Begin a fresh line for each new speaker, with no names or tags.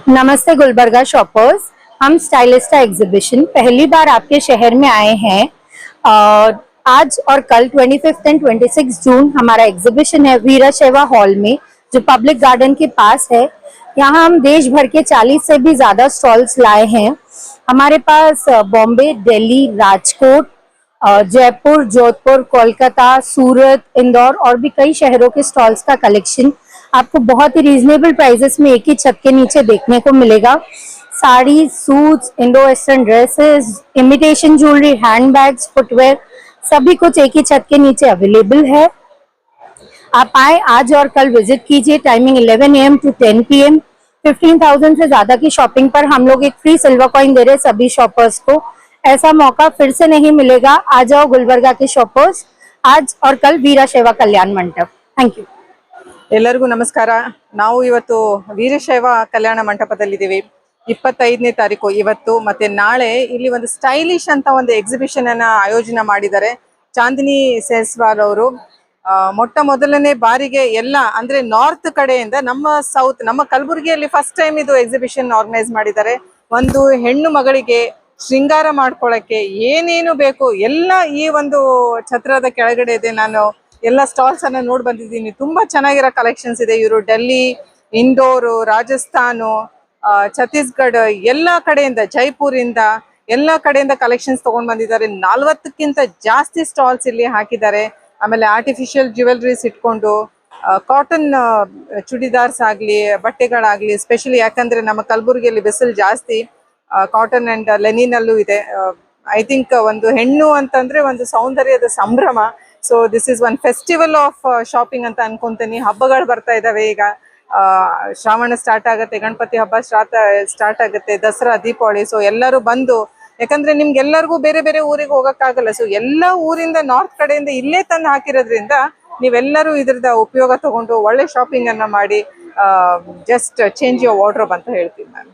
नमस्ते गुलबर्गा शॉपर्स। हम स्टाइलिस्टा एग्जीबिशन पहली बार आपके शहर में आए हैं। आज और कल 25 एंड 26 जून हमारा एग्जीबिशन है वीराशैवा हॉल में, जो पब्लिक गार्डन के पास है। यहाँ हम देश भर के 40 से भी ज्यादा स्टॉल्स लाए हैं। हमारे पास बॉम्बे, दिल्ली, राजकोट, जयपुर, जोधपुर, कोलकाता, सूरत, इंदौर और भी कई शहरों के स्टॉल्स का कलेक्शन आपको बहुत ही रीजनेबल प्राइसेस में एक ही छत के नीचे देखने को मिलेगा। Sari, suits, Indo western dresses, imitation jewellery, handbags, footwear, सभी कुछ एक ही छत के नीचे अवेलेबल है। आप आए आज और कल विजिट कीजिए। Timing 11 AM to 10 PM। 15,000 से ज्यादा की शॉपिंग पर हम लोग एक फ्री सिल्वर कॉइन दे रहे हैं सभी शॉपर्स को। ऐसा मौका फिर से नहीं मिलेगा। आ जाओ गुलबर्गा के शॉपर्स, आज और कल वीराशैवा कल्याण मंडप। Thank you.
ಎಲ್ಲರಿಗೂ ನಮಸ್ಕಾರ. ನಾವು ಇವತ್ತು ವೀರಶೈವ ಕಲ್ಯಾಣ ಮಂಟಪದಲ್ಲಿದ್ದೀವಿ. 25ನೇ ತಾರೀಕು ಇವತ್ತು ಮತ್ತೆ ನಾಳೆ ಇಲ್ಲಿ ಒಂದು ಸ್ಟೈಲಿಶ್ ಅಂತ ಒಂದು ಎಕ್ಸಿಬಿಷನ್ ಅನ್ನ ಆಯೋಜನೆ ಮಾಡಿದ್ದಾರೆ ಚಾಂದಿನಿ ಸೇಲ್ಸ್ವಾಲ್ ಅವರು. ಮೊಟ್ಟ ಮೊದಲನೇ ಬಾರಿಗೆ ಎಲ್ಲ ಅಂದ್ರೆ ನಾರ್ತ್ ಕಡೆಯಿಂದ ನಮ್ಮ ಕಲಬುರಗಿಯಲ್ಲಿ ಫಸ್ಟ್ ಟೈಮ್ ಇದು ಎಕ್ಸಿಬಿಷನ್ ಆರ್ಗನೈಸ್ ಮಾಡಿದ್ದಾರೆ. ಒಂದು ಹೆಣ್ಣು ಮಗಳಿಗೆ ಶೃಂಗಾರ ಮಾಡ್ಕೊಳ್ಳಕ್ಕೆ ಏನೇನು ಬೇಕು ಎಲ್ಲ ಈ ಒಂದು ಛತ್ರದ ಕೆಳಗಡೆ ಇದೆ. ನಾನು ಎಲ್ಲ ಸ್ಟಾಲ್ಸ್ ಅನ್ನ ನೋಡಿ ಬಂದಿದ್ದೀನಿ. ತುಂಬಾ ಚೆನ್ನಾಗಿರೋ ಕಲೆಕ್ಷನ್ಸ್ ಇದೆ. ಇವರು ಡೆಲ್ಲಿ, ಇಂದೋರು, ರಾಜಸ್ಥಾನು, ಛತ್ತೀಸ್ಗಢ ಎಲ್ಲ ಕಡೆಯಿಂದ, ಜೈಪುರಿಂದ ಎಲ್ಲ ಕಡೆಯಿಂದ ಕಲೆಕ್ಷನ್ಸ್ ತಗೊಂಡ್ ಬಂದಿದ್ದಾರೆ. 40ಕ್ಕಿಂತ ಜಾಸ್ತಿ ಸ್ಟಾಲ್ಸ್ ಇಲ್ಲಿ ಹಾಕಿದ್ದಾರೆ. ಆಮೇಲೆ ಆರ್ಟಿಫಿಷಿಯಲ್ ಜ್ಯುವೆಲ್ರೀಸ್ ಇಟ್ಕೊಂಡು ಕಾಟನ್ ಚೂಡಿದಾರ್ಸ್ ಆಗ್ಲಿ, ಬಟ್ಟೆಗಳಾಗ್ಲಿ, ಸ್ಪೆಷಲಿ ಯಾಕಂದ್ರೆ ನಮ್ಮ ಕಲಬುರಗಿಯಲ್ಲಿ ಬಿಸಿಲು ಜಾಸ್ತಿ, ಕಾಟನ್ ಅಂಡ್ ಲೆನಿನ್ ಅಲ್ಲೂ ಇದೆ. ಐ ಥಿಂಕ್ ಒಂದು ಹೆಣ್ಣು ಅಂತಂದ್ರೆ ಒಂದು ಸೌಂದರ್ಯದ ಸಂಭ್ರಮ. So this is one festival of shopping ಅಂತ ಅನ್ಕೊಂತೀನಿ. ಹಬ್ಬಗಳು ಬರ್ತಾ ಇದಾವೆ ಈಗ. ಶ್ರಾವಣ ಸ್ಟಾರ್ಟ್ ಆಗುತ್ತೆ, ಗಣಪತಿ ಹಬ್ಬ ಸ್ಟಾರ್ಟ್ ಆಗುತ್ತೆ, ದಸರಾ, ದೀಪಾವಳಿ. ಸೊ ಎಲ್ಲರೂ ಬಂದು, ಯಾಕಂದ್ರೆ ನಿಮ್ಗೆಲ್ಲರಿಗೂ ಬೇರೆ ಬೇರೆ ಊರಿಗೆ ಹೋಗಕ್ಕಾಗಲ್ಲ. ಸೊ ಎಲ್ಲ ಊರಿಂದ, ನಾರ್ತ್ ಕಡೆಯಿಂದ ಇಲ್ಲೇ ತಂದು ಹಾಕಿರೋದ್ರಿಂದ ನೀವೆಲ್ಲರೂ ಇದ್ರದ ಉಪಯೋಗ ತಗೊಂಡು ಒಳ್ಳೆ ಶಾಪಿಂಗ್ ಅನ್ನ ಮಾಡಿ ಜಸ್ಟ್ ಚೇಂಜ್ ಯುವರ್ ವಾರ್ಡ್ರೋಬ್ ಅಂತ ಹೇಳ್ತೀನಿ ನಾನು.